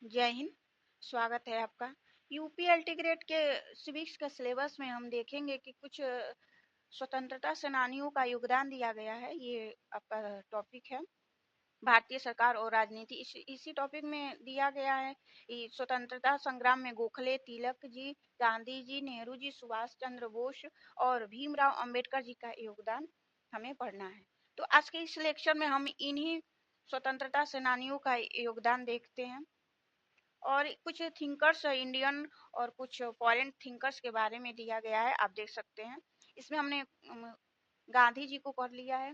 जय हिंद। स्वागत है आपका। यूपी एलटी ग्रेड के सिविक्स का सिलेबस में हम देखेंगे कि कुछ स्वतंत्रता सेनानियों का योगदान दिया गया है। ये आपका टॉपिक है, भारतीय सरकार और राजनीति। इसी टॉपिक में दिया गया है कि स्वतंत्रता संग्राम में गोखले, तिलक जी, गांधी जी, नेहरू जी, सुभाष चंद्र बोस और भीमराव अंबेडकर जी का योगदान हमें पढ़ना है। तो आज के इस लेक्चर में हम इन्हीं स्वतंत्रता सेनानियों का योगदान देखते हैं और कुछ थिंकर्स इंडियन और कुछ फॉरेन थिंकर्स के बारे में दिया गया है, आप देख सकते हैं। इसमें हमने गांधी जी को कर लिया है।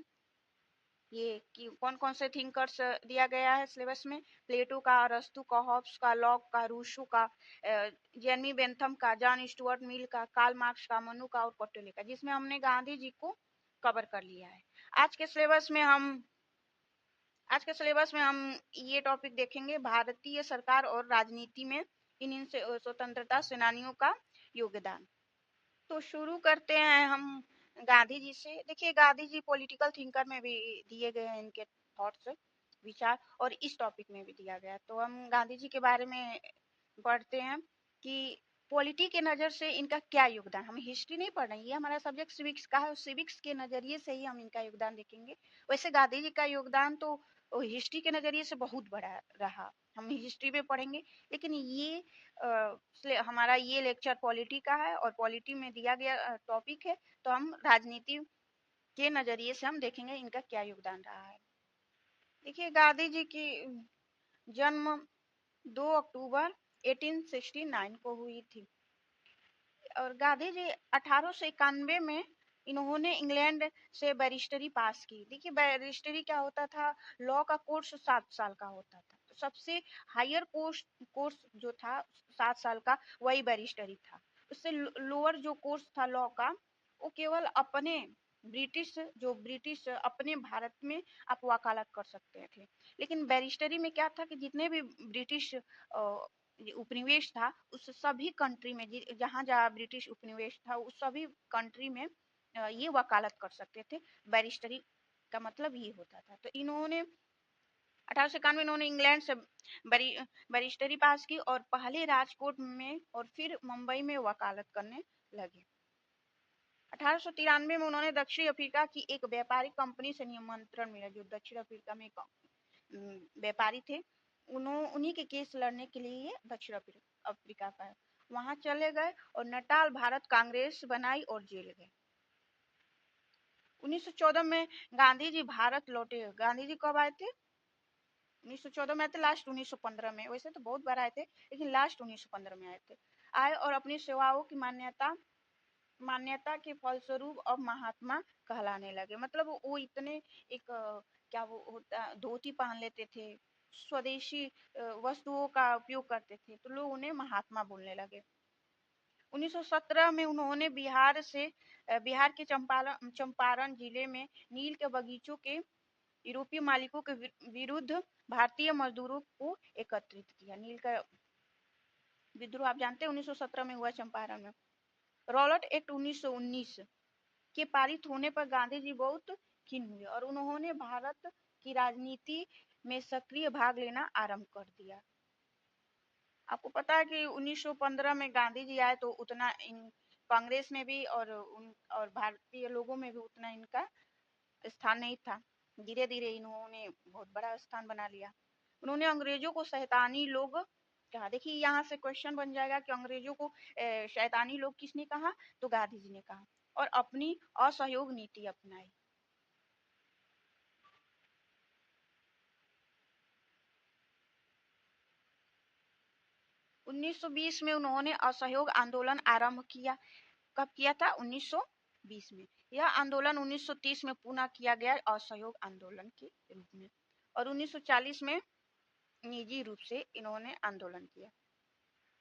ये कि कौन कौन से थिंकर्स दिया गया है सिलेबस में, प्लेटो का, अरस्तु का, हॉब्स का, लॉक का, रूसो का, जेरमी बेंथम का, जॉन स्टुअर्ट मिल का, कार्ल मार्क्स का, मनु का और कोटेले का, जिसमें हमने गांधी जी को कवर कर लिया है। आज के सिलेबस में हम आज के सिलेबस में हम ये टॉपिक देखेंगे, भारतीय सरकार और राजनीति में इन स्वतंत्रता सेनानियों का योगदान। तो शुरू करते हैं हम गांधी जी से। देखिए, गांधी जी पॉलिटिकल थिंकर में भी दिए गए हैं इनके थॉट्स, विचार, और इस टॉपिक में भी दिया गया है। तो हम गांधी जी के बारे में पढ़ते हैं कि पॉलिटी के नज़र से इनका क्या योगदान। हम हिस्ट्री नहीं पढ़ रहे हैं, ये हमारा सब्जेक्ट सिविक्स का है, सिविक्स के नज़रिए से ही हम इनका योगदान देखेंगे। वैसे गांधी जी का योगदान तो हिस्ट्री के नज़रिए से बहुत बड़ा रहा, हम हिस्ट्री में पढ़ेंगे। लेकिन ये हमारा ये लेक्चर पॉलिटी का है और पॉलिटी में दिया गया टॉपिक है, तो हम राजनीति के नज़रिए से हम देखेंगे इनका क्या योगदान रहा है। देखिए, गांधी जी की जन्म 2 अक्टूबर 1869 को हुई थी और गांधी जी 1891 में इन्होंने इंग्लैंड से बैरिस्टरी पास की। देखिए, बैरिस्टरी क्या होता था, लॉ का कोर्स 7 साल का होता था। तो सबसे हायर कोर्स कोर्स जो था 7 साल का, वही बैरिस्टरी था। उससे लोअर जो कोर्स था लॉ का, वो केवल अपने ब्रिटिश अपने भारत में आप वकालत कर सकते थे। लेकिन बैरिस्टरी में क्या था कि जितने भी ब्रिटिश उपनिवेश था, उस सभी कंट्री में जहाँ जहाँ ब्रिटिश उपनिवेश था, उस सभी कंट्री में ये वकालत कर सकते थे। बैरिस्टरी का मतलब ये होता था। तो इन्होंने 1891 इन्होंने इंग्लैंड से बैरिस्टरी पास की और पहले राजकोट में और फिर मुंबई में वकालत करने लगे। 1893 में उन्होंने दक्षिण अफ्रीका की एक व्यापारिक कंपनी से निमंत्रण मिला, जो दक्षिण अफ्रीका में व्यापारी थे। उन्हीं के केस लड़ने के लिए ये दक्षिण अफ्रीका का वहां चले गए और नटाल भारत कांग्रेस बनाई और जेल गए। 1914 में गांधी जी भारत लौटे। गांधी जी कब आए थे? 1914 में आए थे, लास्ट 1915 में। वैसे तो बहुत बार आए थे, लेकिन लास्ट 1915 में आए थे। आए और अपनी सेवाओं की मान्यता के फलस्वरूप अब महात्मा कहलाने लगे। मतलब वो इतने एक क्या वो होता, धोती पहन लेते थे, स्वदेशी वस्तुओं का उपयोग करते थे, तो लोग उन्हें महात्मा बोलने लगे। 1917 में उन्होंने बिहार के चंपारण जिले में नील के बगीचों के यूरोपीय मालिकों के विरुद्ध भारतीय मजदूरों को एकत्रित किया। नील का विद्रोह आप जानते हैं 1917 में हुआ चंपारण में। रॉलेट एक्ट 1919 के पारित होने पर गांधी जी बहुत खिन्न हुए और उन्होंने भारत की राजनीति में सक्रिय भाग लेना आरंभ कर दिया। आपको पता है कि 1915 में गांधी जी आए तो उतना इन कांग्रेस में भी और भारतीय लोगों में भी उतना इनका स्थान नहीं था। धीरे धीरे इन्होंने बहुत बड़ा स्थान बना लिया। उन्होंने अंग्रेजों को शैतानी लोग कहा। देखिए, यहाँ से क्वेश्चन बन जाएगा कि अंग्रेजों को शैतानी लोग किसने कहा? तो गांधी जी ने कहा और अपनी असहयोग नीति अपनाई। 1920 में उन्होंने असहयोग आंदोलन आरंभ किया। कब किया था? 1920 में। यह आंदोलन 1930 में पुनः किया गया असहयोग आंदोलन के रूप में और 1940 में निजी रूप से इन्होंने आंदोलन किया।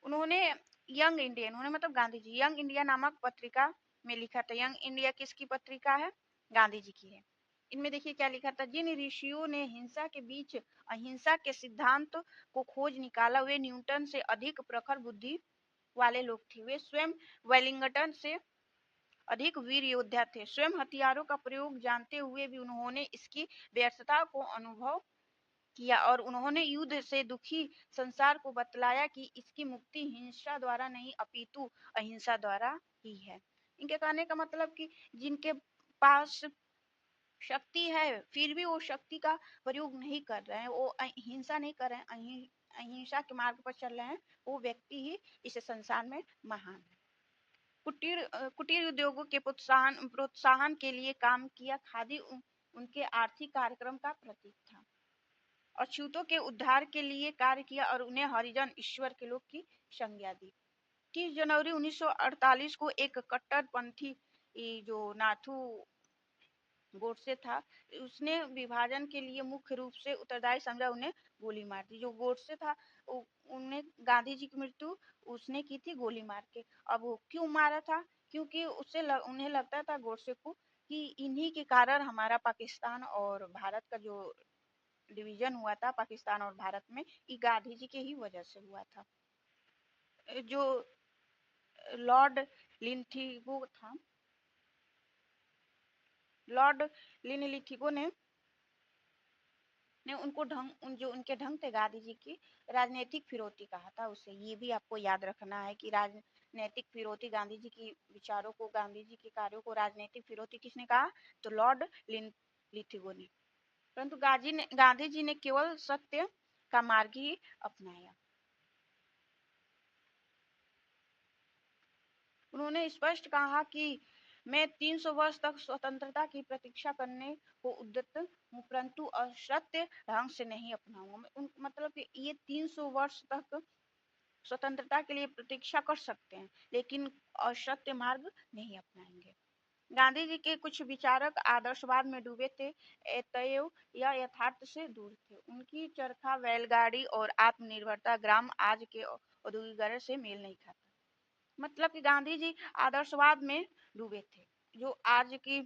उन्होंने यंग इंडिया, उन्होंने मतलब गांधी जी, यंग इंडिया नामक पत्रिका में लिखा था। यंग इंडिया किसकी पत्रिका है? गांधी जी की है। इनमें देखिए क्या लिखा था, जिन ऋषियों ने हिंसा के बीच अहिंसा के सिद्धांत को खोज निकाला, वे न्यूटन से अधिक प्रखर बुद्धि वाले लोग थे। वे स्वयं वेलिंगटन से अधिक वीर योद्धा थे। स्वयं हथियारों का प्रयोग जानते हुए भी उन्होंने इसकी व्यर्थता को अनुभव किया और उन्होंने युद्ध से दुखी संसार को बतलाया कि इसकी मुक्ति हिंसा द्वारा नहीं अपितु अहिंसा द्वारा ही है। इनके कहने का मतलब कि जिनके पास शक्ति है फिर भी वो शक्ति का प्रयोग नहीं कर रहे हैं, वो हिंसा नहीं कर रहे हैं, अहिंसा के मार्ग पर चल रहे हैं, वो व्यक्ति ही इस संसार में महान है। कुटीर उद्योगों के प्रोत्साहन प्रोत्साहन के लिए काम किया। खादी उनके आर्थिक कार्यक्रम का प्रतीक था। अछूतों के उद्धार के लिए कार्य किया और उन्हें हरिजन ईश्वर के लोग की संज्ञा दी। 30 जनवरी 1948 को एक कट्टरपंथी जो नाथू गोडसे था, उसने विभाजन के लिए मुख्य रूप से उत्तरदायी समझा, उन्हें गोली मार दी। जो गोडसे था उन्हें गांधी जी की मृत्यु उसने की थी गोली मार के। अब वो क्यों मारा था? क्योंकि उन्हें लगता था गोडसे को कि इन्हीं के कारण हमारा पाकिस्तान और भारत का जो डिवीजन हुआ था पाकिस्तान और भारत में, ये गांधी जी के ही वजह से हुआ था। जो लॉर्ड लिंथिगो था, लॉर्ड लिनलिथिगो ने उनको जो उनके ढंग थे गांधी जी की राजनीतिक फिरौती कहा था उसे। ये भी आपको याद रखना है कि राजनीतिक फिरौती, गांधी जी की विचारों को, गांधी जी के कार्यों को राजनीतिक फिरौती किसने कहा? तो लॉर्ड लिथिगो ने। परंतु गांधी जी ने केवल सत्य का मार्ग ही अपनाया। उन्होंने स्पष्ट कहा कि मैं 300 वर्ष तक स्वतंत्रता की प्रतीक्षा करने को उद्यत हूँ, परंतु असत्य ढंग से नहीं अपनाऊंगा। मतलब कि ये 300 वर्ष तक स्वतंत्रता के लिए प्रतीक्षा कर सकते हैं, लेकिन असत्य मार्ग नहीं अपनाएंगे। गांधी जी के कुछ विचारक आदर्शवाद में डूबे थे, अतएव या यथार्थ से दूर थे। उनकी चरखा बैलगाड़ी और आत्मनिर्भरता ग्राम आज के औद्योगिकरण से मेल नहीं खाता। मतलब कि गांधी जी आदर्शवाद में डूबे थे। जो आज की,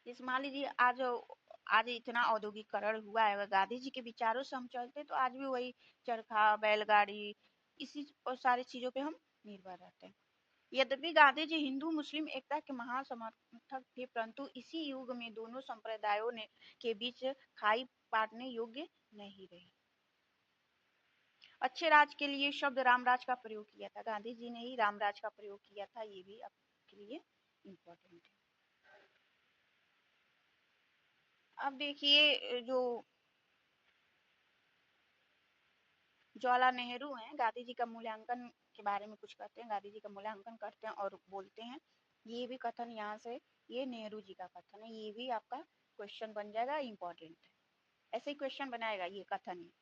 जैसे मान लीजिए आज इतना औद्योगिकरण हुआ है, अगर गांधी जी के विचारों से हम चलते तो आज भी वही चरखा बैलगाड़ी इसी और सारी चीजों पे हम निर्भर रहते हैं। यद्यपि गांधी जी हिंदू मुस्लिम एकता के महान समर्थक थे, परंतु इसी युग में दोनों संप्रदायों ने के बीच खाई पाटने योग्य नहीं रही। अच्छे राज के लिए शब्द रामराज का प्रयोग किया था, गांधी जी ने ही रामराज का प्रयोग किया था, ये भी आपके लिए इम्पोर्टेंट है। अब देखिए जो जवाहरलाल नेहरू हैं, गांधी जी का मूल्यांकन के बारे में कुछ कहते हैं। गांधी जी का मूल्यांकन करते हैं और बोलते हैं, ये भी कथन यहाँ से, ये नेहरू जी का कथन है, ये भी आपका क्वेश्चन बन जाएगा, इम्पोर्टेंट है, ऐसे ही क्वेश्चन बनाएगा ये कथन ही।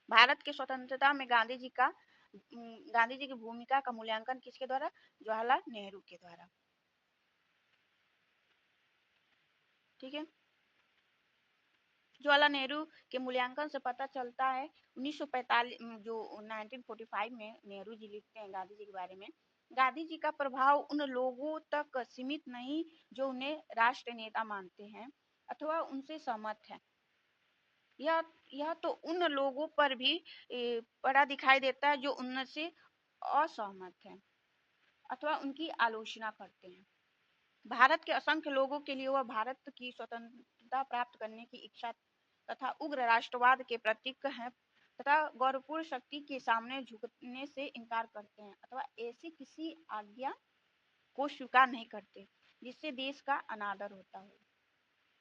भारत की स्वतंत्रता में गांधी जी की भूमिका का मूल्यांकन किसके द्वारा? जवाहरलाल नेहरू के द्वारा। ठीक है, जवाहरलाल नेहरू के मूल्यांकन से पता चलता है 1945 जो 1945 में नेहरू जी लिखते हैं गांधी जी के बारे में, गांधी जी का प्रभाव उन लोगों तक सीमित नहीं जो उन्हें राष्ट्र नेता मानते हैं अथवा उनसे सहमत है। यह तो उन लोगों पर भी बड़ा दिखाई देता है जो उनसे असहमत है अथवा उनकी आलोचना करते हैं। भारत के असंख्य लोगों के लिए वह भारत की स्वतंत्रता प्राप्त करने की इच्छा तथा उग्र राष्ट्रवाद के प्रतीक हैं तथा गौरवपूर्ण शक्ति के सामने झुकने से इनकार करते हैं अथवा ऐसी किसी आज्ञा को स्वीकार नहीं करते जिससे देश का अनादर होता हो।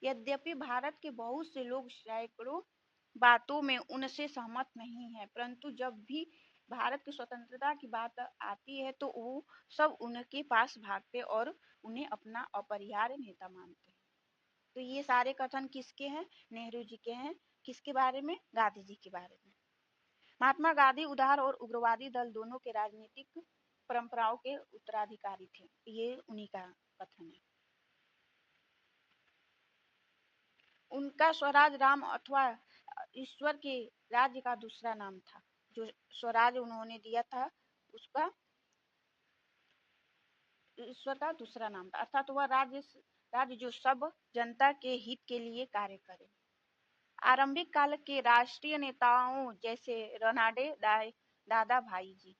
यद्यपि भारत के बहुत से लोग सैकड़ों बातों में उनसे सहमत नहीं है, परंतु जब भी भारत की स्वतंत्रता की बात आती है तो वो सब उनके पास भागते और उन्हें अपना अपरिहार्य नेता मानते हैं। तो ये सारे कथन किसके हैं? नेहरू जी के हैं। किसके बारे में? गांधी जी के बारे में। महात्मा गांधी उदार और उग्रवादी दल दोनों के राजनीतिक परंपराओं के उत्तराधिकारी थे, ये उन्हीं का कथन है। उनका स्वराज राम अथवा ईश्वर के राज्य का दूसरा नाम था। जो स्वराज उन्होंने दिया था उसका ईश्वर का दूसरा नाम था, अर्थात वह राज्य जो सब जनता के हित के लिए कार्य करे। आरंभिक काल के राष्ट्रीय नेताओं जैसे दादा भाई जी,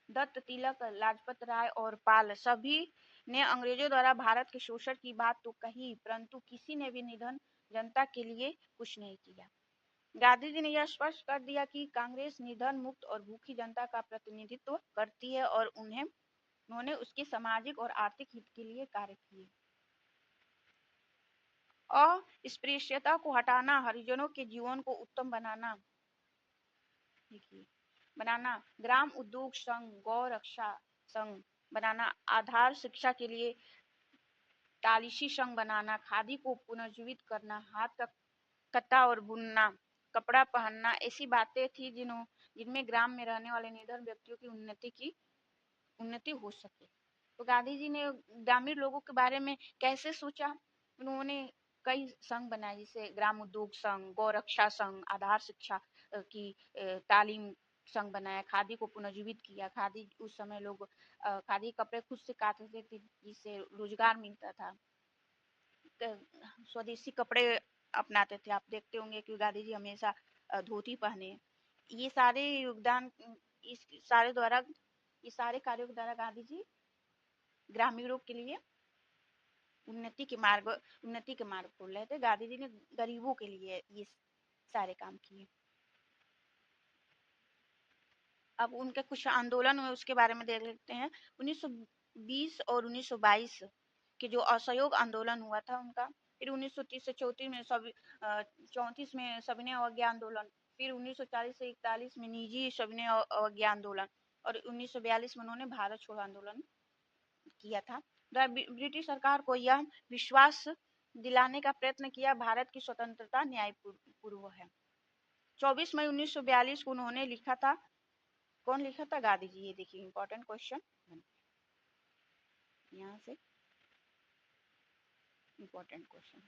दत्त तिलक, लाजपत राय और पाल सभी ने अंग्रेजों द्वारा भारत के शोषण की बात तो कही, परंतु किसी ने भी निधन जनता के लिए कुछ नहीं किया। गांधी जी ने यह स्पष्ट कर दिया कि कांग्रेस निर्धन, मुक्त और भूखी जनता का प्रतिनिधित्व करती है और उन्होंने उसके सामाजिक और आर्थिक हित के लिए कार्य किए। अस्पृश्यता को हटाना, हरिजनों के जीवन को उत्तम बनाना, देखिए बनाना, ग्राम उद्योग संघ, गौ रक्षा संघ बनाना, आधार शिक्षा के लिए तालिशी संघ बनाना, खादी को पुनर्जीवित करना, हाथ का कता और बुनना, कपड़ा पहनना, ऐसी बातें थी जिनमें ग्राम में रहने वाले निर्धन व्यक्तियों की उन्नति हो सके। तो गांधी जी ने ग्रामीण लोगों के बारे में कैसे सोचा? उन्होंने कई संघ बनाए, जैसे ग्राम उद्योग संघ, गौ रक्षा संघ, आधार शिक्षा की तालीम संघ बनाया, खादी को पुनर्जीवित किया। खादी उस समय लोग खादी कपड़े खुद से काटते थे, जिससे रोजगार मिलता था। स्वदेशी कपड़े अपनाते थे। आप देखते होंगे कि गांधी जी हमेशा धोती पहने। ये सारे योगदान, इस सारे द्वारा ये सारे कार्यों के द्वारा गांधी जी ग्रामीणों के लिए उन्नति के मार्ग खोल रहे थे। गांधी जी ने गरीबों के लिए ये सारे काम किए। अब उनके कुछ आंदोलन हुए, उसके बारे में देख लेते हैं। 1920 और 1922 के जो असहयोग आंदोलन हुआ था उनका, फिर 1930 से 34 में सविनय अवज्ञा आंदोलन, फिर 1940 से 41 में निजी सविनय अवज्ञा आंदोलन, और 1942 में उन्होंने भारत छोड़ो आंदोलन किया था। ब्रिटिश सरकार को यह विश्वास दिलाने का प्रयत्न किया भारत की स्वतंत्रता न्यायपूर्व है। 24 मई 1942 को उन्होंने लिखा था। कौन लिखा था? गांधी जी। ये देखिए इंपॉर्टेंट क्वेश्चन, यहाँ से इंपॉर्टेंट क्वेश्चन।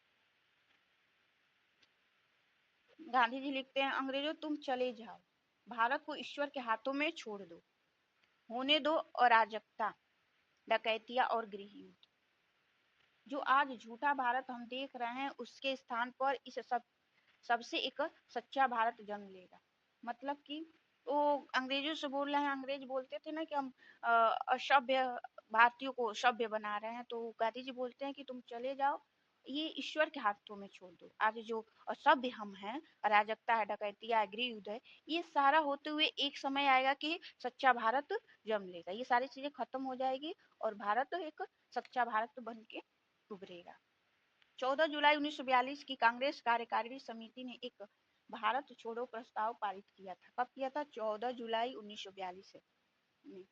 गांधी जी लिखते हैं, अंग्रेजों तुम चले जाओ, भारत को ईश्वर के हाथों में छोड़ दो, होने दो अराजकता, डकैतियां और गृह युद्ध। जो आज झूठा भारत हम देख रहे हैं, उसके स्थान पर इस सबसे एक सच्चा भारत जन्म लेगा। मतलब कि वो अंग्रेजों से बोल रहे हैं। अंग्रेज बोलते थे ना कि हम असभ्य भारतीयों को सभ्य बना रहे हैं, तो गांधी जी बोलते हैं कि तुम चले जाओ, ये ईश्वर के हाथों में छोड़ दो। आज जो असभ्य हम हैं, अराजकता है, डकैतियां है, गृह युद्ध है, ये सारा होते हुए एक समय आएगा कि सच्चा भारत जन्म लेगा। ये सारी चीजें खत्म हो जाएगी और भारत एक सच्चा भारत बन के उभरेगा। 14 जुलाई 1942 की कांग्रेस कार्यकारिणी समिति ने एक भारत छोड़ो प्रस्ताव पारित किया था। कब किया था? 14 जुलाई 1942 में,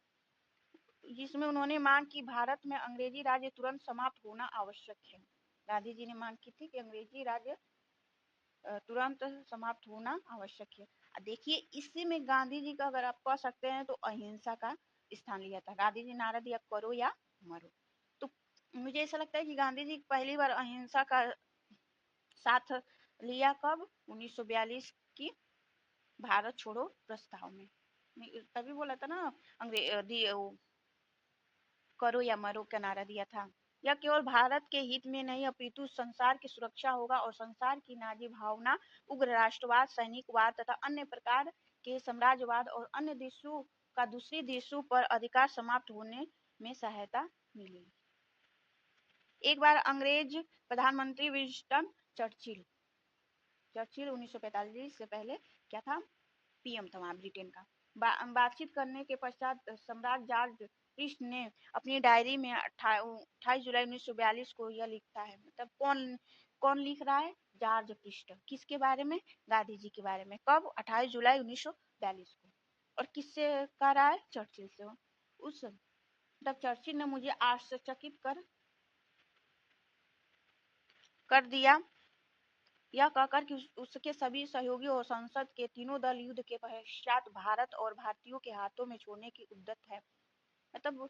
जिसमें उन्होंने मांग की भारत में अंग्रेजी राज्य तुरंत समाप्त होना आवश्यक है। गांधी जी ने मांग की थी कि अंग्रेजी राज्य तुरंत समाप्त होना आवश्यक है। देखिए इसी में गांधी जी का, अगर आप कह सकते हैं, तो अहिंसा का स्थान लिया था। गांधी जी नारा दिया, करो या मरो। तो मुझे ऐसा लगता है कि गांधी जी पहली बार अहिंसा का साथ लिया कब? 1942 की भारत छोड़ो प्रस्ताव में। तभी बोला था ना, करो या मरो का नारा दिया था। यह केवल भारत के हित में नहीं, अपितु संसार की सुरक्षा होगा और संसार की नाजी भावना, उग्र राष्ट्रवाद, सैनिकवाद तथा अन्य प्रकार के साम्राज्यवाद और अन्य देशों का दूसरे देशों पर अधिकार समाप्त होने में सहायता मिलेगी। एक बार अंग्रेज प्रधानमंत्री विंस्टन चर्चिल 1945 से पहले क्या था? पीएम था वहां ब्रिटेन का। बातचीत करने के पश्चात सम्राट जॉर्ज कृष्ण ने अपनी डायरी में 28 जुलाई 1942 को यह लिखता है। मतलब कौन कौन लिख रहा है? जॉर्ज कृष्ण। किसके बारे में? गांधी जी के बारे में। कब? 28 जुलाई 1942 को। और किससे कह रहा है? चर्चिल से। उस तब चर्चिल ने मुझे आश्चर्यचकित कर दिया, यह कहकर कि उसके सभी सहयोगी और संसद के तीनों दल युद्ध के पश्चात भारत और भारतीयों के हाथों में छोड़ने की उद्यत है। मतलब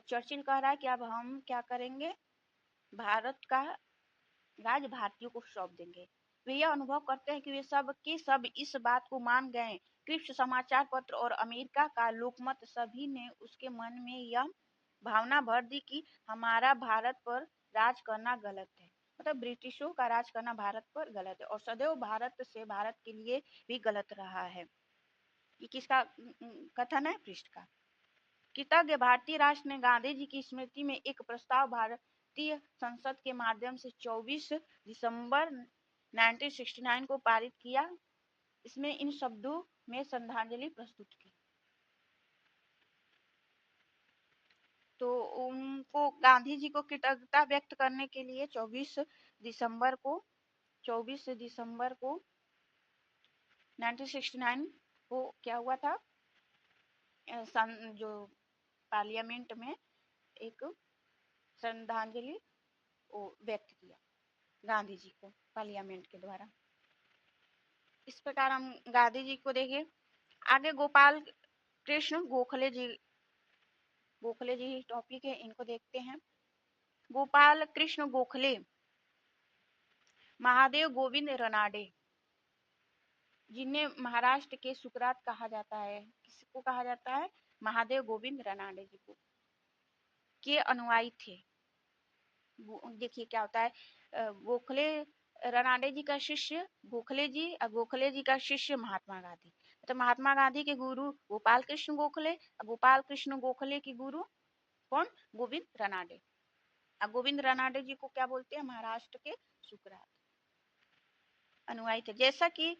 चर्चिल कह रहा है कि अब हम क्या करेंगे? भारत का राज भारतीयों को सौंप देंगे। वे यह अनुभव करते हैं कि वे सब के सब इस बात को मान गए। क्रिप्स समाचार पत्र और अमेरिका का लोकमत सभी ने उसके मन में यह भावना भर दी कि हमारा भारत पर राज करना गलत है। मतलब ब्रिटिशों का राज करना भारत पर गलत है और सदैव भारत से भारत के लिए भी गलत रहा है। ये किसका कथन है? पृष्ठ का। कृतज्ञ भारतीय राष्ट्र ने गांधी जी की स्मृति में एक प्रस्ताव भारतीय संसद के माध्यम से 24 दिसंबर 1969 को पारित किया। इसमें इन शब्दों में श्रद्धांजलि प्रस्तुत की। तो उनको गांधी जी को कृतज्ञता व्यक्त करने के लिए 24 दिसंबर को 1969 को क्या हुआ था, जो पार्लियामेंट में एक श्रद्धांजलि व्यक्त किया गांधी जी को पार्लियामेंट के द्वारा। इस प्रकार हम गांधी जी को देखें। आगे गोपाल कृष्ण गोखले जी टॉपिक है, इनको देखते हैं। गोपाल कृष्ण गोखले महादेव गोविंद रनाडे, जिन्हें महाराष्ट्र के सुकरात कहा जाता है, किसको कहा जाता है, महादेव गोविंद रनाडे जी को, के अनुयायी थे। देखिए क्या होता है, गोखले रनाडे जी का शिष्य गोखले जी और गोखले जी का शिष्य महात्मा गांधी। तो महात्मा गांधी के गुरु गोपाल कृष्ण गोखले, गोपाल कृष्ण गोखले के गुरु कौन, गोविंद रनाडे। और गोविंद रनाडे जी को क्या बोलते हैं, महाराष्ट्र के सुकरात अनुयायी थे। जैसा कि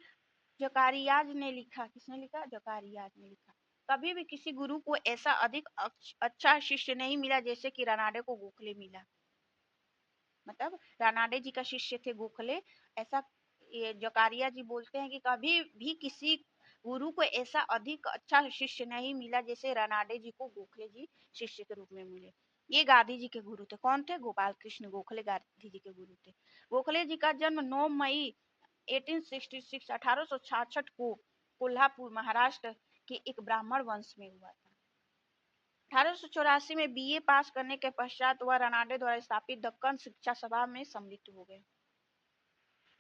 जकारियाज ने लिखा, किसने लिखा, जकारियाज ने लिखा, कभी भी किसी गुरु को ऐसा अधिक अच्छा शिष्य नहीं मिला जैसे कि रनाडे को गोखले मिला। मतलब रानाडे जी का शिष्य थे गोखले। ऐसा ये जकारिया जी बोलते हैं कि कभी भी किसी गुरु को ऐसा अधिक अच्छा शिष्य नहीं मिला जैसे रानाडे जी को गोखले जी शिष्य के रूप में मिले। ये गांधी जी के गुरु थे। कौन थे, गोपाल कृष्ण गोखले गांधी जी के गुरु थे। गोखले जी का जन्म 9 मई 1866 को कोल्हापुर महाराष्ट्र के एक ब्राह्मण वंश में हुआ था। 1884 में बीए पास करने के पश्चात वह रनाडे द्वारा स्थापित दक्कन शिक्षा सभा में सम्मिलित हो गए।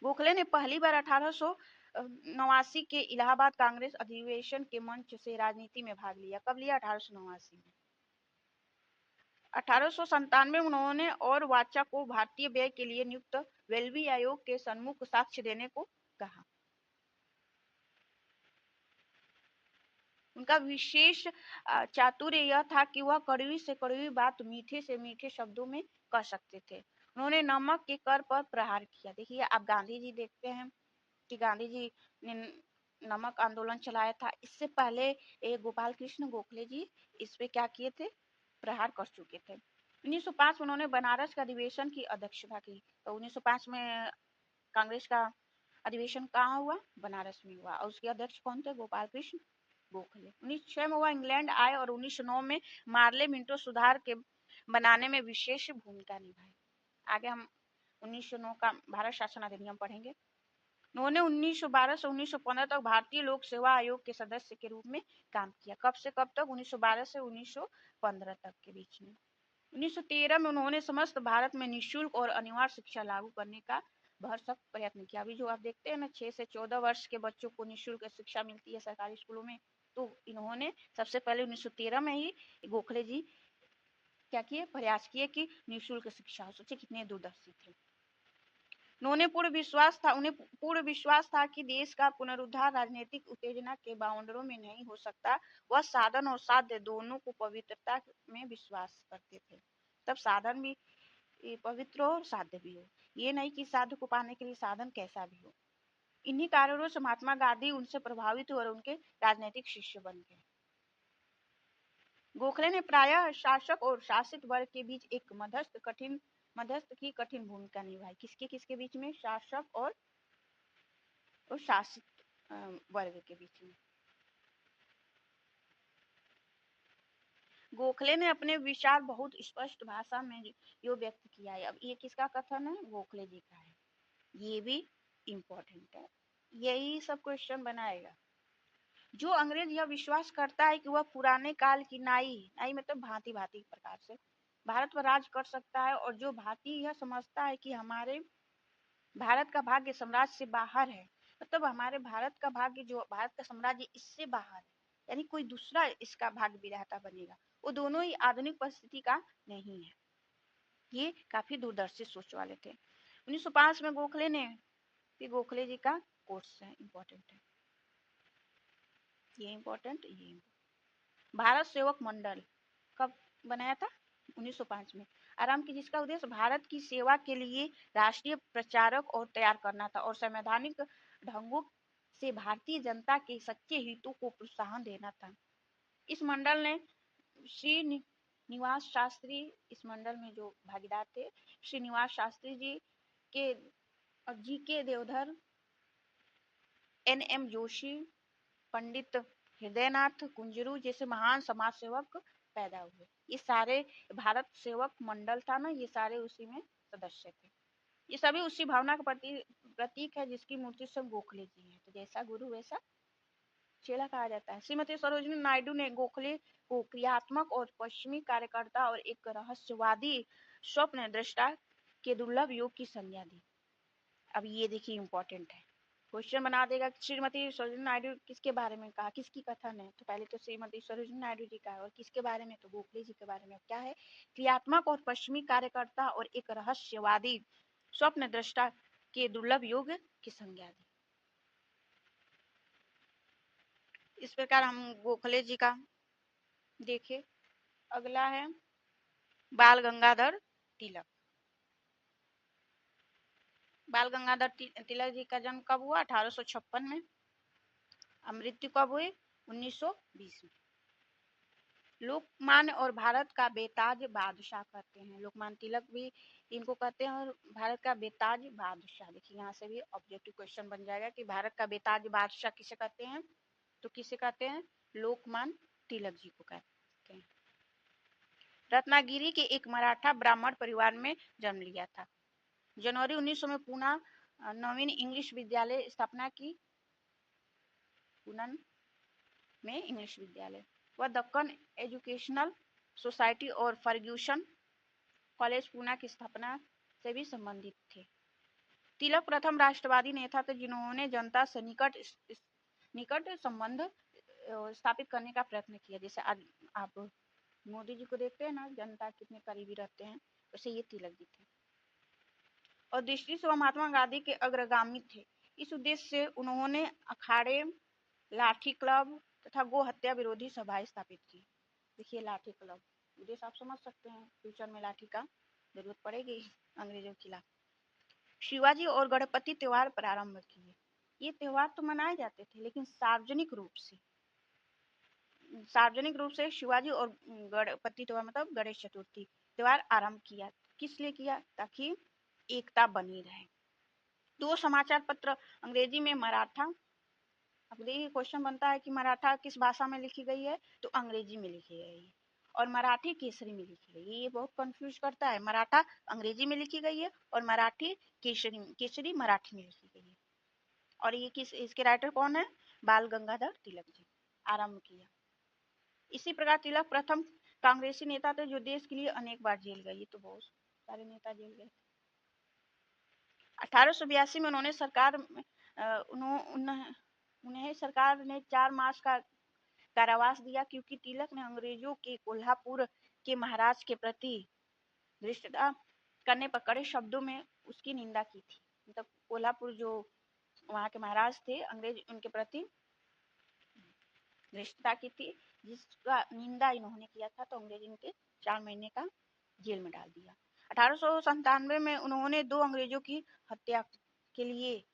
गोखले ने पहली बार 1889 के इलाहाबाद कांग्रेस अधिवेशन के मंच से राजनीति में भाग लिया। कब लिया, 1889 में। 1897 में उन्होंने और वाचा को भारतीय व्यय के लिए नियुक्त वेल्वी आयोग के सम्मुख साक्ष्य देने को कहा। उनका विशेष चातुर्य यह था कि वह कड़वी से कड़वी बात मीठे से मीठे शब्दों में कह सकते थे। उन्होंने नमक के कर पर प्रहार किया। देखिए आप गांधी जी देखते हैं कि गांधी जी ने नमक आंदोलन चलाया था। इससे पहले गोपाल कृष्ण गोखले जी इस पे क्या किए थे, प्रहार कर चुके थे। 1905 में उन्होंने बनारस का अधिवेशन की अध्यक्षता की। तो 1905 में कांग्रेस का अधिवेशन कहाँ हुआ, बनारस में हुआ, और उसके अध्यक्ष कौन थे, गोपाल कृष्ण गोखले। 1906 में वह इंग्लैंड आए और 1909 में मार्ले मिंटो सुधार के बनाने में विशेष भूमिका निभाई। आगे हम 1909 का भारत शासन अधिनियम पढ़ेंगे। उन्होंने 1912 से 1915 तक भारतीय लोक सेवा आयोग के सदस्य के रूप में काम किया। कब से कब तक, 1912 से 1915 तक के बीच में। 1913 में उन्होंने समस्त भारत में निःशुल्क और अनिवार्य शिक्षा लागू करने का भरसक प्रयत्न किया। अभी जो आप देखते हैं ना, 6 से 14 वर्ष के बच्चों को निःशुल्क शिक्षा मिलती है सरकारी स्कूलों में, तो इन्होंने सबसे पहले 1913 में ही गोखले जी क्या किए, प्रयास किए कि निःशुल्क शिक्षा हो। सोचिए कितने दूरदर्शी थे। उन्हें पूर्ण विश्वास था कि देश का पुनरुद्धार राजनीतिक उत्तेजना के बाउंडरों में नहीं हो सकता। वह साधन और साध्य दोनों को पवित्रता में विश्वास करते थे। तब साधन भी पवित्र हो और साध्य भी हो, ये नहीं कि साध्य को पाने के लिए साधन कैसा भी हो। इन्हीं कारणों से महात्मा गांधी उनसे प्रभावित हुए और उनके राजनीतिक शिष्य बन गए। गोखले ने प्रायः शासक और शासित वर्ग के बीच एक मध्यस्थ की कठिन भूमिका निभाई। किसके किसके बीच में, शासक और शासित वर्ग के बीच में। गोखले ने अपने विचार बहुत स्पष्ट भाषा में यो व्यक्त किया है। अब ये किसका कथन है, गोखले जी का है। ये भी इम्पोर्टेंट है, यही सब क्वेश्चन बनाएगा। जो अंग्रेज यह विश्वास करता है कि वह पुराने काल की नाई मतलब भांति भांति प्रकार से भारत पर राज कर सकता है, और जो भांति यह समझता है कि हमारे भारत का भाग्य साम्राज्य से बाहर है, मतलब हमारे भारत का भाग्य, जो भारत का साम्राज्य इससे बाहर है, यानी कोई दूसरा इसका भाग्य विधाता बनेगा, वो दोनों ही आधुनिक परिस्थिति का नहीं है। ये काफी दूरदर्शी सोच वाले थे। 1905 में गोखले ने, गोखले जी का कोर्स है, इम्पोर्टेंट है ये, इम्पोर्टेंट ये। भारत सेवक मंडल कब बनाया था, 1905 में, आरंभ की, जिसका उद्देश्य भारत की सेवा के लिए राष्ट्रीय प्रचारक और तैयार करना था और संवैधानिक ढंगों से भारतीय जनता के सच्चे हितों को प्रोत्साहन देना था। इस मंडल ने श्रीनिवास शास्त्री, इस मंडल में जो भागीदार थे, श्रीनिवास शास्त्री जी के GK देवधर, NM जोशी, पंडित हृदयनाथ कुंजरू जैसे महान समाज सेवक पैदा हुए। ये सारे भारत सेवक मंडल था ना, ये सारे उसी में सदस्य थे। ये सभी उसी भावना का प्रतीक है जिसकी मूर्ति सब गोखले जी हैं। तो जैसा गुरु वैसा चेला कहा जाता है। श्रीमती सरोजिनी नायडू ने गोखले को क्रियात्मक और पश्चिमी कार्यकर्ता और एक रहस्यवादी स्वप्न दृष्टा के दुर्लभ योग की संज्ञा दी। अब ये देखिए इंपॉर्टेंट है, क्वेश्चन बना देगा। श्रीमती सरोजिनी नायडू किसके बारे में कहा, किसकी कथन है? तो पहले तो श्रीमती सरोजिनी नायडू जी का है, और किसके बारे में? तो गोखले जी के बारे में। क्या है? क्रियात्मक और पश्चिमी कार्यकर्ता और एक रहस्यवादी स्वप्न दृष्टा के दुर्लभ योग की संज्ञा दी। इस प्रकार हम गोखले जी का देखे। अगला है बाल गंगाधर तिलक। बाल गंगाधर तिलक जी का जन्म कब हुआ? 1856 में। मृत्यु कब हुई? 1920 में। लोकमान्य और भारत का बेताज बादशाह कहते हैं। लोकमान्य तिलक भी इनको कहते हैं, और भारत का बेताज बादशाह। देखिए यहाँ से भी ऑब्जेक्टिव क्वेश्चन बन जाएगा कि भारत का बेताज बादशाह किसे कहते हैं? तो किसे कहते हैं? लोकमान्य तिलक जी को कहते हैं। रत्नागिरी के एक मराठा ब्राह्मण परिवार में जन्म लिया था। जनवरी 1900 में पूना नवीन इंग्लिश विद्यालय स्थापना की। पूना में इंग्लिश विद्यालय। वह दक्कन एजुकेशनल सोसाइटी और फर्ग्यूसन कॉलेज पूना की स्थापना से भी संबंधित थे। तिलक प्रथम राष्ट्रवादी नेता थे जिन्होंने जनता से निकट संबंध स्थापित करने का प्रयत्न किया। जैसे आज आप मोदी जी को देखते हैं ना, जनता कितने करीबी रहते हैं, वैसे ये तिलक जी थे। और दृष्टि से वह महात्मा गांधी के अग्रगामी थे। इस उद्देश्य से उन्होंने अखाड़े, लाठी क्लब तथा गो हत्या विरोधी सभाएं स्थापित की। देखिए लाठी क्लब, उद्देश्य आप समझ सकते हैं, फ्यूचर में लाठी का जरूरत पड़ेगी अंग्रेजों के खिलाफ। शिवाजी और गणपति त्योहार प्रारंभ किए। ये त्योहार तो मनाए जाते थे, लेकिन सार्वजनिक रूप से शिवाजी और गणपति त्योहार मतलब गणेश चतुर्थी त्योहार आरंभ किया। किस लिए किया? ताकि एकता बनी रहे। 2 समाचार पत्र अंग्रेजी में मराठा। अब देखिए क्वेश्चन बनता है कि मराठा किस भाषा में लिखी गई है? तो अंग्रेजी में लिखी गई है, और मराठी केसरी में लिखी गई है। ये बहुत कंफ्यूज करता है। मराठा अंग्रेजी में लिखी गई है और मराठी केसरी मराठी में लिखी गई है। और ये इसके राइटर कौन है? बाल गंगाधर तिलक जी। आरंभ किया। इसी प्रकार तिलक प्रथम कांग्रेसी नेता थे जो देश के लिए अनेक बार जेल गए। ये तो बहुत सारे नेता जेल गए। 1882 में उन्होंने उन्हें सरकार ने 4 मास का कारावास दिया, क्योंकि तिलक ने अंग्रेजों के कोल्हापुर के महाराज के प्रति धृष्टता करने पर कड़े शब्दों में उसकी निंदा की थी। मतलब कोल्हापुर जो वहां के महाराज थे, अंग्रेज उनके प्रति धृष्टता की थी, जिसका निंदा इन्होंने किया था। तो अंग्रेज इनके 4 महीने का जेल में डाल दिया। 1897 में उन्होंने 2 अंग्रेजों की हत्या के लिए,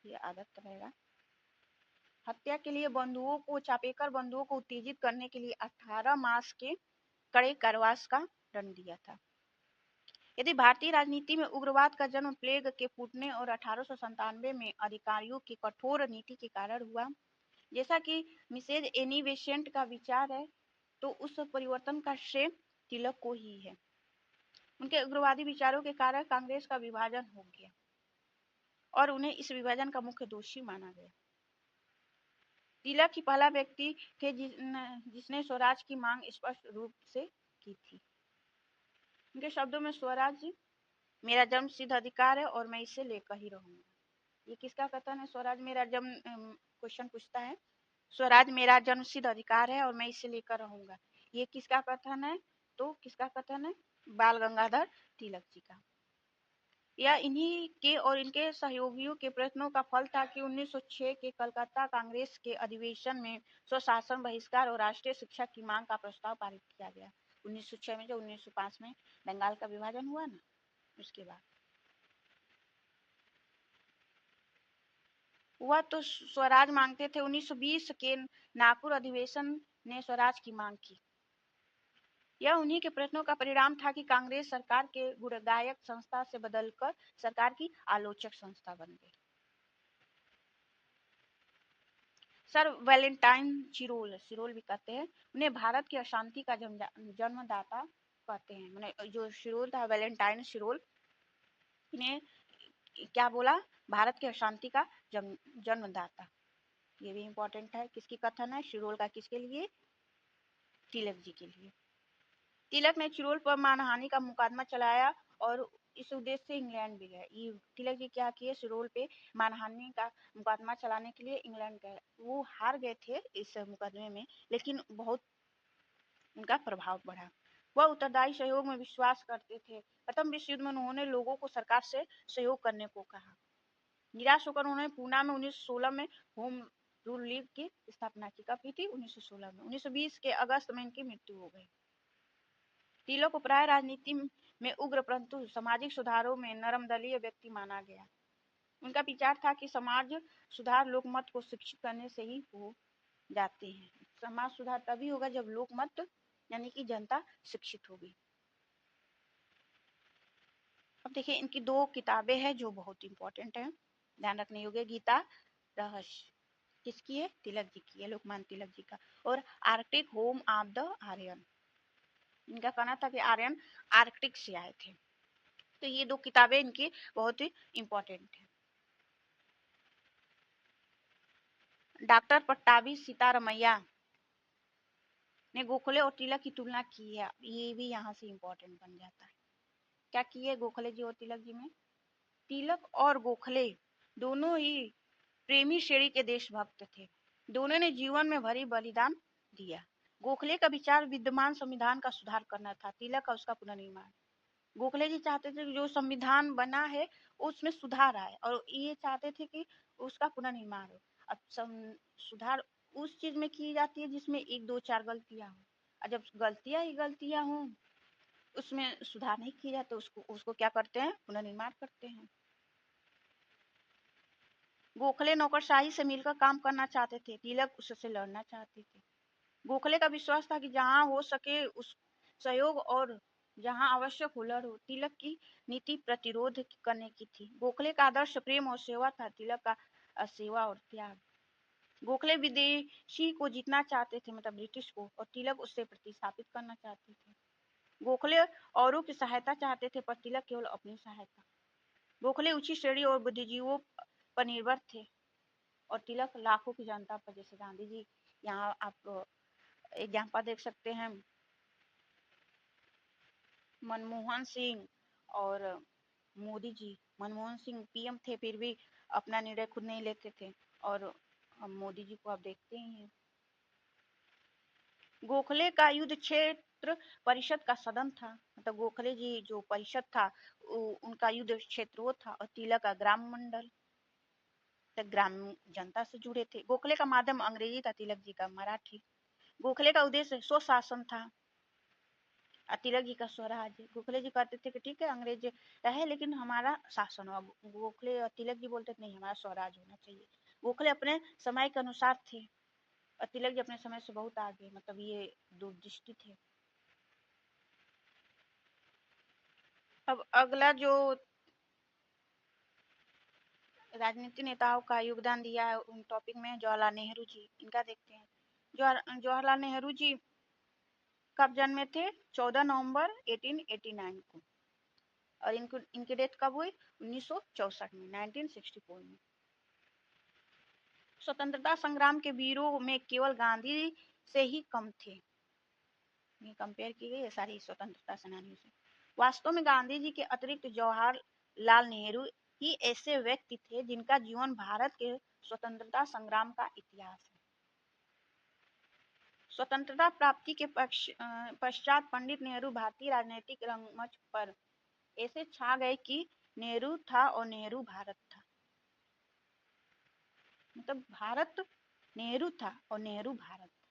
ये आदत रहेगा, हत्या के लिए बंधुओं को, चापेकर बंधुओं को उत्तेजित करने के लिए 18 मास के कड़े कारावास का दंड दिया था। यदि भारतीय राजनीति में उग्रवाद का जन्म प्लेग के फूटने और 1897 में अधिकारियों की कठोर नीति के कारण हुआ, जैसा कि मिसेज एनी बेसेंट का विचार है, तो उस परिवर्तन का श्रेय तिलक को ही है। उनके उग्रवादी विचारों के कारण कांग्रेस का विभाजन हो गया और उन्हें इस विभाजन का मुख्य दोषी माना गया। तिलक ही पहला व्यक्ति थे जिसने स्वराज की मांग स्पष्ट रूप से की थी। उनके शब्दों में स्वराज मेरा जन्म सिद्ध अधिकार है और मैं इसे लेकर ही रहूंगा। ये किसका कथन है? स्वराज मेरा जन्म, क्वेश्चन पूछता है, स्वराज मेरा जन्म सिद्ध अधिकार है और मैं इसे लेकर रहूंगा। ये किसका कथन है? तो किसका कथन है? बाल गंगाधर तिलक जी का। यह इन्हीं के और इनके सहयोगियों के प्रयत्नों का फल था कि 1906 के कलकत्ता कांग्रेस के अधिवेशन में स्वशासन, बहिष्कार और राष्ट्रीय शिक्षा की मांग का प्रस्ताव पारित किया गया। 1906 में जो 1905 में बंगाल का विभाजन हुआ ना, उसके बाद। वह तो स्वराज मांगते थे। 1920 के नागपुर अधिवेशन ने स्वराज की मांग की। यह उन्हीं के प्रयत्नों का परिणाम था कि कांग्रेस सरकार के गुणगायक संस्था से बदलकर सरकार की आलोचक संस्था बन गई। सर वैलेंटाइन सिरोल भी कहते हैं, उन्हें भारत की अशांति का जन्मदाता कहते हैं। मैंने जो सिरोल था, वैलेंटाइन सिरोल, इन्हें क्या बोला, भारत की अशांति का जन्मदाता। ये भी इंपॉर्टेंट है। किसकी कथन है? सिरोल का। किसके लिए? तिलक जी के लिए। तिलक ने सिरोल पर मानहानि का मुकदमा चलाया और इस उद्देश्य से इंग्लैंड भी गए। ये तिलक जी क्या किए? सिरोल पे मानहानि का मुकदमा चलाने के लिए इंग्लैंड गए। वो हार गए थे इस मुकदमे में, लेकिन बहुत उनका प्रभाव बढ़ा। वह उत्तरदायी सहयोग में विश्वास करते थे। प्रथम विश्व युद्ध में उन्होंने लोगों को सरकार से सहयोग करने को कहा। निराश होकर उन्होंने पूना में 1916 में होम रूल लीग की स्थापना की। कब की थी? 1916 में। 1920 के अगस्त में इनकी मृत्यु हो गई। तिलक को प्राय राजनीति में उग्र परंतु सामाजिक सुधारों में नरमदलीय व्यक्ति माना गया। उनका विचार था कि समाज सुधार लोकमत को शिक्षित करने से ही हो जाते हैं। समाज सुधार तभी होगा जब लोकमत यानी कि जनता शिक्षित होगी। अब देखिए, इनकी दो किताबें हैं जो बहुत इंपॉर्टेंट है, ध्यान रखने योग्य। गीता रहस्य किसकी है? तिलक जी की है, लोकमान्य तिलक जी का। और Arctic home of the Aryan, इनका कहना था कि आर्यन आर्कटिक से आए थे। तो ये दो किताबें इनकी बहुत ही इंपॉर्टेंट है। डॉक्टर पट्टाभी सीतारमैया ने गोखले और तिलक की तुलना की है। ये भी यहाँ से इंपॉर्टेंट बन जाता है। क्या की है गोखले जी और तिलक जी में? तिलक और गोखले दोनों ही प्रेमी श्रेणी के देशभक्त थे। दोनों ने जीवन में भरी बलिदान दिया। गोखले का विचार विद्यमान संविधान का सुधार करना था, तिलक का उसका पुनर्निर्माण। गोखले जी चाहते थे कि जो संविधान बना है उसमें सुधार आए, और ये चाहते थे कि उसका पुनर्निर्माण हो। अब सुधार उस चीज में की जाती है जिसमें एक दो चार गलतियां हो, और जब गलतियां ही गलतियां हो उसमें सुधार नहीं किया जाता, उसको उसको क्या करते हैं? पुनर्निर्माण करते हैं। गोखले नौकरशाही से मिलकर काम करना चाहते थे, तिलक उससे लड़ना चाहते थे। गोखले का विश्वास था कि जहां हो सके उस सहयोग और जहां आवश्यक हो लड़ो। तिलक की नीति प्रतिरोध करने की थी। गोखले का आदर्श प्रेम और सेवा था, तिलक का सेवा और त्याग। गोखले विदेशी को जीतना चाहते थे, मतलब ब्रिटिश को, और तिलक उससे प्रतिस्थापित करना चाहते थे। गोखले औरों की सहायता चाहते थे, पर तिलक केवल अपनी सहायता। गोखले ऊंची श्रेणी और बुद्धिजीवों पर निर्भर थे, और तिलक लाखों की जनता पर, जैसे गांधी जी। यहाँ आप एग्जाम्पल देख सकते हैं, मनमोहन सिंह और मोदी जी। मनमोहन सिंह पीएम थे, फिर भी अपना निर्णय खुद नहीं लेते थे, और मोदी जी को आप देखते ही हैं। गोखले का युद्ध क्षेत्र परिषद का सदन था, मतलब गोखले जी जो परिषद था उनका युद्ध क्षेत्र वो था, और तिलक का ग्राम मंडल, ग्रामीण जनता से जुड़े थे। गोखले का माध्यम अंग्रेजी था, तिलक जी का मराठी। गोखले का उद्देश्य स्वशासन था, तिलक जी का स्वराज। गोखले जी कहते थे कि ठीक है अंग्रेज रहे लेकिन हमारा शासन हो। गोखले और तिलक जी बोलते थे नहीं, हमारा स्वराज होना चाहिए। गोखले अपने समय के अनुसार थे, और तिलक जी अपने समय से बहुत आगे, मतलब ये दूरदृष्टि थे। अब अगला जो राजनीति नेताओं का योगदान दिया है उन टॉपिक में जवाहरलाल नेहरू जी, इनका देखते हैं। जवाहरलाल नेहरू जी कब जन्मे थे? 14 नवंबर 1889 को। और इनकी डेथ कब हुई? 1964 में, 1964 में। स्वतंत्रता संग्राम के वीरों में केवल गांधी से ही कम थे, ये कंपेयर की गई है सारी स्वतंत्रता सेनानियों से। वास्तव में गांधी जी के अतिरिक्त जवाहरलाल नेहरू ही ऐसे व्यक्ति थे जिनका जीवन भारत के स्वतंत्रता संग्राम का इतिहास है। स्वतंत्रता प्राप्ति के पश्चात पंडित नेहरू भारतीय राजनीतिक रंगमंच पर ऐसे छा गए कि नेहरू था और नेहरू भारत था। मतलब भारत नेहरू था और नेहरू भारत था।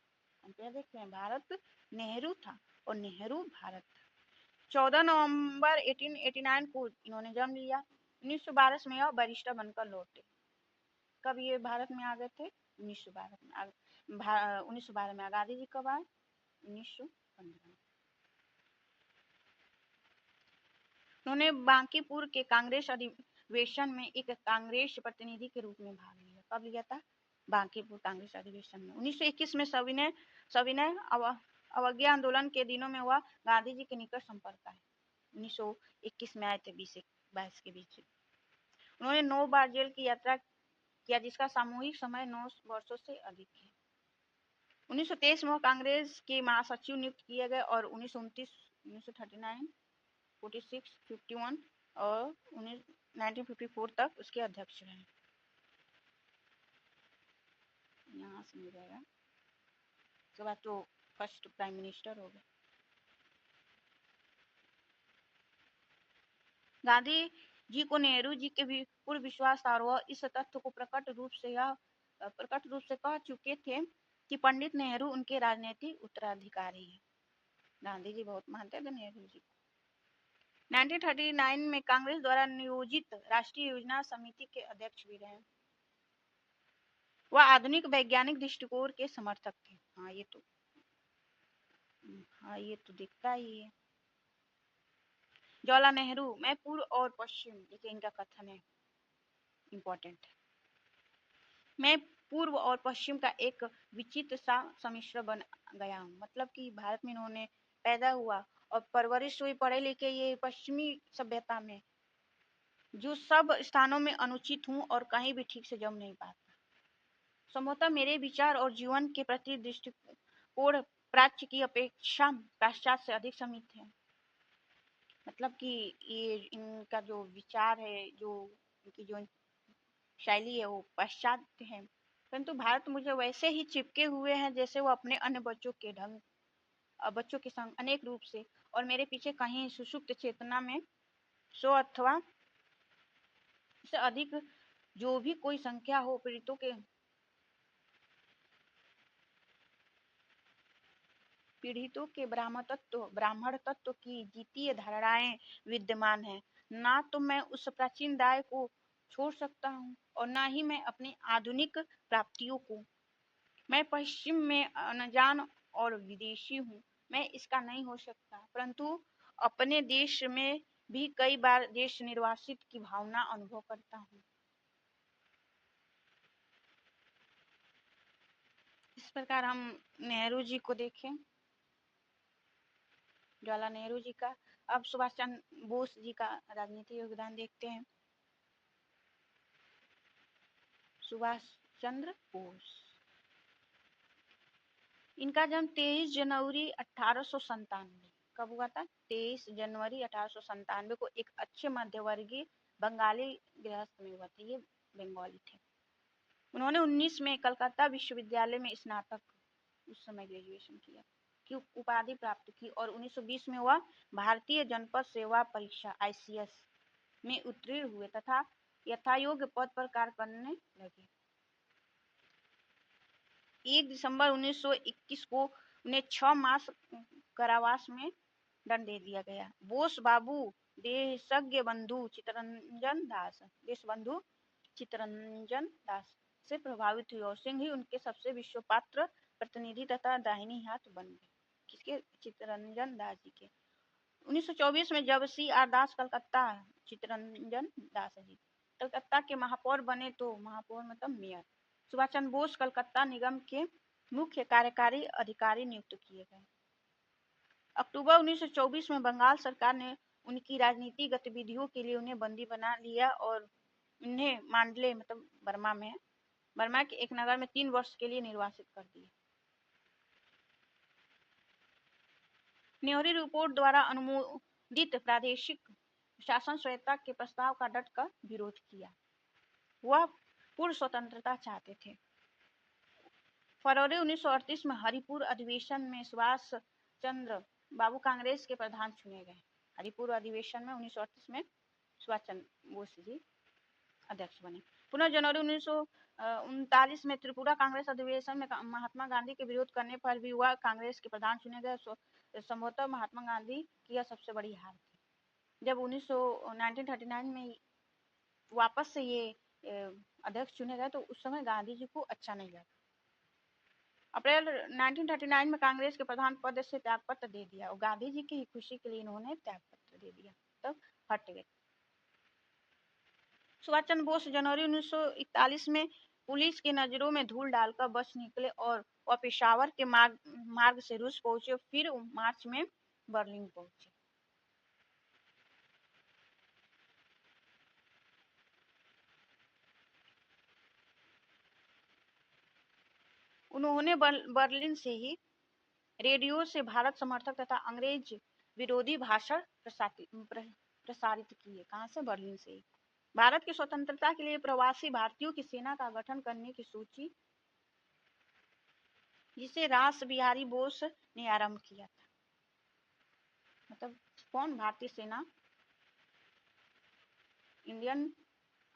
कंपेयर देखते हैं, भारत नेहरू था और नेहरू भारत था। 14 नवंबर 1889 को इन्होंने जन्म लिया। 1912 में यह बैरिस्टर बनकर लौटे। कब ये भारत में आ गए थे? 1912 में। गांधी जी कब आए? 1915। उन्होंने बांकीपुर के कांग्रेस अधिवेशन में एक कांग्रेस प्रतिनिधि के रूप में भाग लिया। कब लिया था? बांकीपुर कांग्रेस अधिवेशन में। 1921 में सविनय अवज्ञा आंदोलन के दिनों में वह गांधी जी के निकट संपर्क आए। 1921 में आए थे, 20 के बीच। उन्होंने 9 बार जेल की यात्रा किया, जिसका सामूहिक समय 9 वर्षों से अधिक है। 1923 में वह कांग्रेस के महासचिव नियुक्त किए गए और 1939, 46, 51 और 1954 तक उसके अध्यक्ष रहे। यहाँ से मिल जाएगा। उसके बाद तो फर्स्ट प्राइम मिनिस्टर हो गए। गांधी जी को नेहरू जी के भी पूर्ण विश्वास था और वह इस तथ्य को प्रकट रूप से कह चुके थे कि पंडित नेहरू उनके राजनीतिक उत्तराधिकारी हैं। गांधी जी बहुत मानते थे नेहरू जी को। 1939 में कांग्रेस द्वारा नियोजित राष्ट्रीय योजना समिति के अध्यक्ष भी रहे। वह आधुनिक वैज्ञानिक दृष्टिकोण के समर्थक थे। हाँ ये तो दिखता ही है। जवाहरलाल नेहरू, मैं पूर्व और पश्चिम, देखिए इनका कथन है, इंपॉर्टेंट है। मैं पूर्व और पश्चिम का एक विचित्र सा सम्मिश्रण बन गया हूँ। मतलब कि भारत में इन्होंने पैदा हुआ और परवरिश हुई, पढ़े लिखे, ये पश्चिमी सभ्यता में जो सब स्थानों में अनुचित हूँ और कहीं भी ठीक से जम नहीं पाता। संभवतः मेरे विचार और जीवन के प्रति दृष्टिकोण प्राच्य की अपेक्षा पाश्चात्य से अधिक समीप है। मतलब कि ये इनका जो विचार है, जो इनकी जो शैली है, वो पाश्चात्य है, परंतु भारत मुझे वैसे ही चिपके हुए हैं जैसे वो अपने अन्य बच्चों के संग अनेक रूप से, और मेरे पीछे कहीं सुषुप्त चेतना में 100 अथवा से अधिक जो भी कोई संख्या हो पीड़ितों के ब्राह्मण तत्व की जीतीय धारणाएं विद्यमान है। ना तो मैं उस प्राचीन दाय को छोड़ सकता हूँ और ना ही मैं अपनी आधुनिक प्राप्तियों को। मैं पश्चिम में अनजान और विदेशी हूँ, मैं इसका नहीं हो सकता, परंतु अपने देश में भी कई बार देश निर्वासित की भावना अनुभव करता हूँ। इस प्रकार हम नेहरू जी को देखें, जवाहरलाल नेहरू जी का। अब सुभाष चंद्र बोस जी का राजनीतिक योगदान देखते हैं। सुभाष चंद्र बोस, इनका जन्म 23 जनवरी 1897, कब हुआ था? 23 जनवरी 1897 को एक अच्छे मध्यवर्गीय बंगाली गृहस्थ में हुआ था। ये बंगाली थे। उन्होंने 19 में कलकत्ता विश्वविद्यालय में स्नातक, उस समय ग्रेजुएशन किया, की उपाधि प्राप्त की और 1920 में वह भारतीय जनपद सेवा परीक्षा ICS में उत्तीर्ण हुए तथा यथायोग्य पद पर कार्य करने लगे। 1 दिसंबर 1921 को उन्हें 6 मास कारावास में दंड दे दिया गया। बोस बाबू देशबंधु चित्तरंजन दास से प्रभावित हुए और सिंह ही उनके सबसे विश्वपात्र प्रतिनिधि तथा दाहिनी हाथ बन गए। किसके? चित्तरंजन दास जी के। 1924 में जब CR दास चित्तरंजन दास जी कलकत्ता के महापौर बने, तो महापौर मतलब मेयर, सुभाष चंद्र बोस कलकत्ता निगम के मुख्य कार्यकारी अधिकारी नियुक्त किए गए। अक्टूबर 1924 में बंगाल सरकार ने उनकी राजनीतिक गतिविधियों के लिए उन्हें बंदी बना लिया और उन्हें मांडले मतलब बर्मा के एक नगर में 3 वर्ष के लिए निर्वासित कर दिया। नेहरू रिपोर्ट द्वारा अनुमोदित प्रादेशिक शासन स्वायत्तता के प्रस्ताव का डटकर विरोध किया। वह पूर्ण स्वतंत्रता चाहते थे। फरवरी 1938 में हरिपुर अधिवेशन में सुभाष चंद्र बाबू कांग्रेस के प्रधान चुने गए। हरिपुर अधिवेशन में 1938 में सुभाष चंद्र बोस जी अध्यक्ष बने। पुनः जनवरी 1939 में त्रिपुरा कांग्रेस अधिवेशन में महात्मा गांधी के विरोध करने पर भी वह कांग्रेस के प्रधान चुने गए। संभवतः महात्मा गांधी की यह सबसे बड़ी हार थी। जब 1939 में वापस से ये अध्यक्ष चुने गए तो उस समय गांधी जी को अच्छा नहीं लगा। अप्रैल 1939 में कांग्रेस के प्रधान पद से त्यागपत्र दे दिया और गांधी जी की खुशी के लिए इन्होंने त्यागपत्र दे दिया, तब हट गए। सुभाष चंद्र बोस जनवरी 1941 में पुलिस की नजरों में धूल डालकर बच निकले और वह पेशावर के मार्ग से रूस पहुंचे, फिर मार्च में बर्लिन पहुंचे। उन्होंने बर्लिन से ही रेडियो से भारत समर्थक तथा अंग्रेज विरोधी भाषण प्रसारित किए। कहां से? बर्लिन से ही। भारत की स्वतंत्रता के लिए प्रवासी भारतीयों की सेना का गठन करने की सूची, जिसे रास बिहारी बोस ने आरंभ किया था। मतलब कौन? भारतीय सेना, इंडियन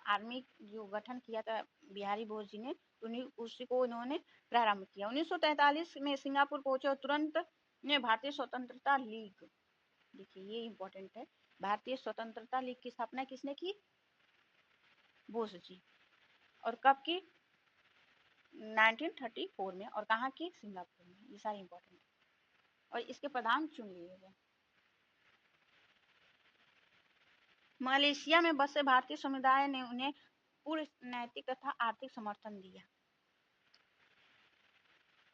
आर्मी जो गठन किया था बिहारी बोस जी ने, उसी को इन्होंने प्रारंभ किया। 1943 में सिंगापुर पहुंचे और तुरंत ने भारतीय स्वतंत्रता लीग, देखिए ये इंपॉर्टेंट है, भारतीय स्वतंत्रता लीग की स्थापना किसने की? बोस जी। और कब की? 1934 में। और कहाँ की? सिंगापुर में। ये सारे इंपॉर्टेंट है और इसके प्रधान चुन लिए गए। मलेशिया में बसे भारतीय समुदाय ने उन्हें पूर्ण नैतिक तथा आर्थिक समर्थन दिया।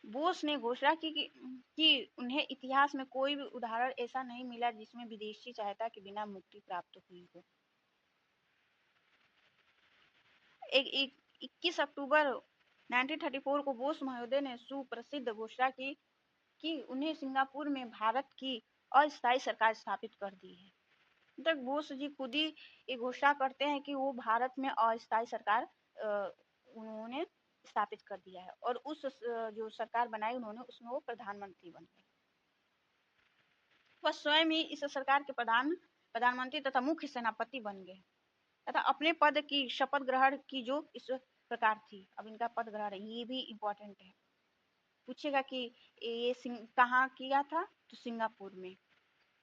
बोस ने घोषणा की कि उन्हें इतिहास में कोई भी उदाहरण ऐसा नहीं मिला जिसमें विदेशी सहायता के बिना मुक्ति प्राप्त हुई हो। 21 अक्टूबर 1934 को बोस महोदय ने सुप्रसिद्ध घोषणा की कि उन्हें सिंगापुर में भारत की अस्थायी सरकार स्थापित कर दी है। तक बोस जी खुद ही ये घोषणा करते हैं कि वो भारत में अस्थायी सरकार उन्होंने स्थापित कर दिया है और उस जो सरकार बनाई उन्होंने, उसमें वो प्रधानमंत्री बन गए। वह स्वयं ही इस सरकार के प्रधानमंत्री तथा मुख्य सेनापति बन गए तथा अपने पद की शपथ ग्रहण की जो इस प्रकार थी। अब इनका पद ग्रहण, ये भी इम्पोर्टेंट है, पूछेगा कि ये कहाँ किया था? तो सिंगापुर में।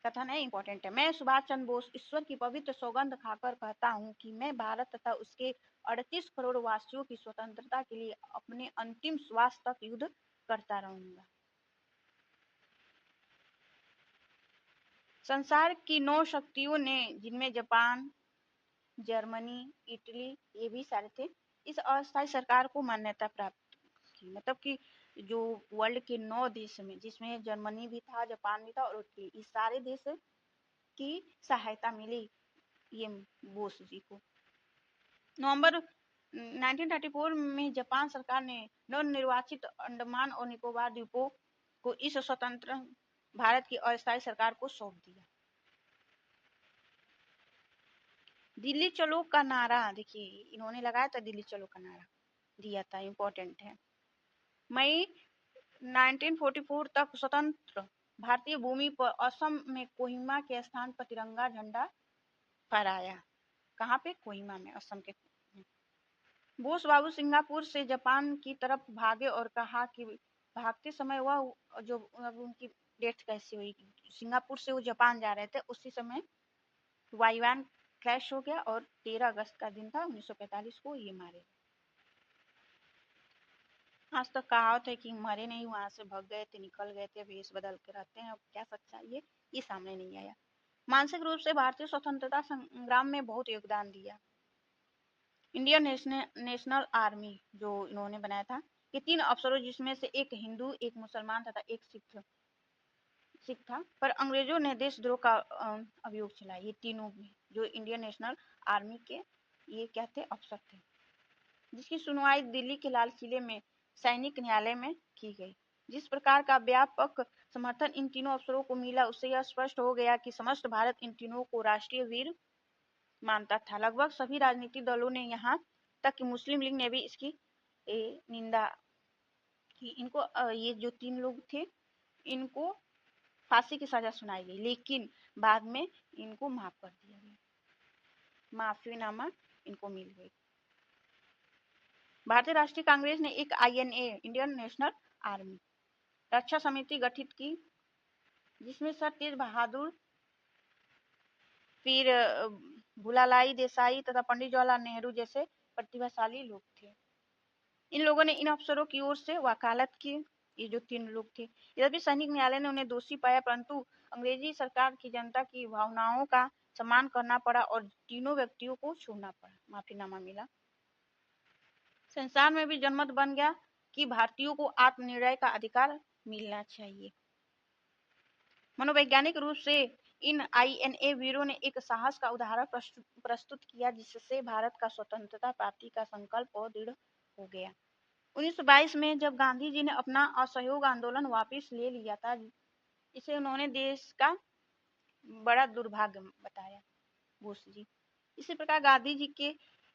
कथन है, इंपॉर्टेंट है। मैं सुभाष चंद्र बोस ईश्वर की पवित्र सौगंध खाकर कहता हूँ कि मैं भारत तथा उसके 38 करोड़ वासियों की स्वतंत्रता के लिए अपने अंतिम श्वास तक युद्ध करता रहूंगा। संसार की 9 शक्तियों ने, जिनमें जापान, जर्मनी, इटली, ये भी सारे थे, इस अस्थायी सरकार को मान्यता प्राप्त की। मतलब कि जो वर्ल्ड के 9 देश में, जिसमें जर्मनी भी था, जापान भी था और इटली, इस सारे देश की सहायता मिली ये बोस जी को। नवंबर 1934 में जापान सरकार ने नवनिर्वाचित अंडमान और निकोबार द्वीपों को इस स्वतंत्र भारत की अस्थायी सरकार को सौंप दिया। दिल्ली चलो का नारा, देखिए इन्होंने लगाया था, दिल्ली चलो का नारा दिया था, इम्पोर्टेंट है। मई 1944 तक स्वतंत्र भारतीय भूमि पर असम में कोहिमा के स्थान पर तिरंगा झंडा फहराया। कहाँ पे? कोहिमा में, असम के। बोस बाबू सिंगापुर से जापान की तरफ भागे और कहा कि भागते समय वह जो उनकी डेथ कैसी हुई, सिंगापुर से वो जापान जा रहे थे, उसी समय वायुयान क्रैश हो गया और 13 अगस्त का दिन था 1945 को ये मारे। आज तक कहावत है कि मरे नहीं, वहां से भाग गए थे, निकल गए थे, भेष बदल के रहते हैं। अब क्या सच्चाई है ये सामने नहीं आया। मानसिक रूप से भारतीय स्वतंत्रता संग्राम में बहुत योगदान दिया। इंडियन नेशनल आर्मी जो इन्होंने बनाया था, ये 3 अफसरों, जिसमें से एक हिंदू, एक मुसलमान तथा एक सिख था, पर अंग्रेजों ने देशद्रोह का अभियोग चलाया। ये तीनों जो इंडियन नेशनल आर्मी के ये क्या थे? अफसर थे, जिसकी सुनवाई दिल्ली के लाल किले में सैनिक न्यायालय में की गई। जिस प्रकार का व्यापक समर्थन इन तीनों अफसरों को मिला, उससे यह स्पष्ट हो गया कि समस्त भारत इन तीनों को राष्ट्रीय वीर मानता था। लगभग सभी राजनीतिक दलों ने, यहाँ तक कि मुस्लिम लीग ने भी इसकी निंदा की। इनको ये जो 3 लोग थे, इनको फांसी की सजा सुनाई गई, लेकिन बाद में इनको माफ कर दिया गया, माफीनामा इनको मिल गई। भारतीय राष्ट्रीय कांग्रेस ने एक INA, इंडियन नेशनल आर्मी रक्षा समिति गठित की, जिसमें सर तेज बहादुर, फिर भूलालाई देसाई तथा पंडित जवाहरलाल नेहरू जैसे प्रतिभाशाली लोग थे। इन लोगों ने इन अफसरों की ओर से वकालत की। ये जो 3 लोग थे, यद्यपि सैनिक न्यायालय ने उन्हें दोषी पाया, परंतु अंग्रेजी सरकार की जनता की भावनाओं का सम्मान करना पड़ा और तीनों व्यक्तियों को छोड़ना पड़ा, माफीनामा मिला। संसार में भी जनमत बन गया कि भारतीयों को आत्मनिर्णय का अधिकार मिलना चाहिए। मनोवैज्ञानिक रूप से इन INA वीरों ने एक साहस का उदाहरण प्रस्तुत किया, जिससे भारत का स्वतंत्रता प्राप्ति का संकल्प और दृढ़ हो गया। 1922 में जब गांधी जी ने अपना असहयोग आंदोलन वापस ले लिया था, इसे उन्होंने देश का बड़ा दुर्भाग्य बताया, बोस जी। इसी प्रकार गांधी जी के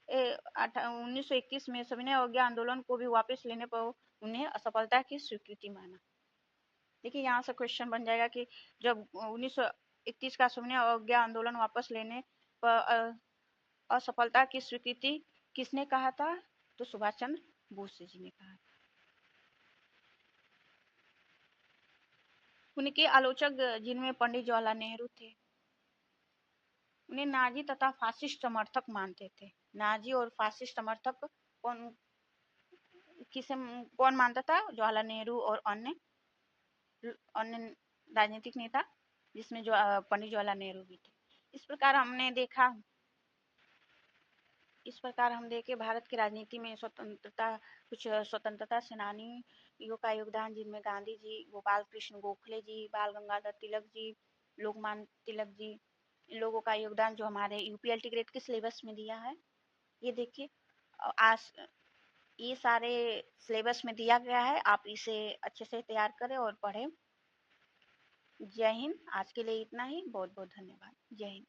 1921 में सविनय अवज्ञा आंदोलन को भी वापस लेने पर उन्हें असफलता की स्वीकृति माना। देखिए यहाँ से क्वेश्चन बन जाएगा कि जब 1931 का सविनय अवज्ञा आंदोलन वापस लेने पर असफलता की स्वीकृति किसने कहा था? तो सुभाष चंद्र बोस जी ने कहा। उनके आलोचक जिनमें पंडित जवाहरलाल नेहरू थे, उन्हें नाजी तथा फासिस्ट समर्थक मानते थे। नाजी और फासिस्ट समर्थक कौन मानता था? जवाहरलाल नेहरू और अन्य राजनीतिक नेता, जिसमें जो पंडित जवाहरलाल नेहरू भी थे। इस प्रकार हम देखे भारत की राजनीति में कुछ स्वतंत्रता सेनानियों का योगदान, जिनमें गांधी जी, गोपाल कृष्ण गोखले जी, बाल गंगाधर तिलक जी, लोकमान्य तिलक जी, इन लोगों का योगदान जो हमारे UPLT ग्रेड के सिलेबस में दिया है। ये देखिए, आज ये सारे सिलेबस में दिया गया है, आप इसे अच्छे से तैयार करें और पढ़ें। जय हिंद। आज के लिए इतना ही। बहुत बहुत धन्यवाद। जय हिंद।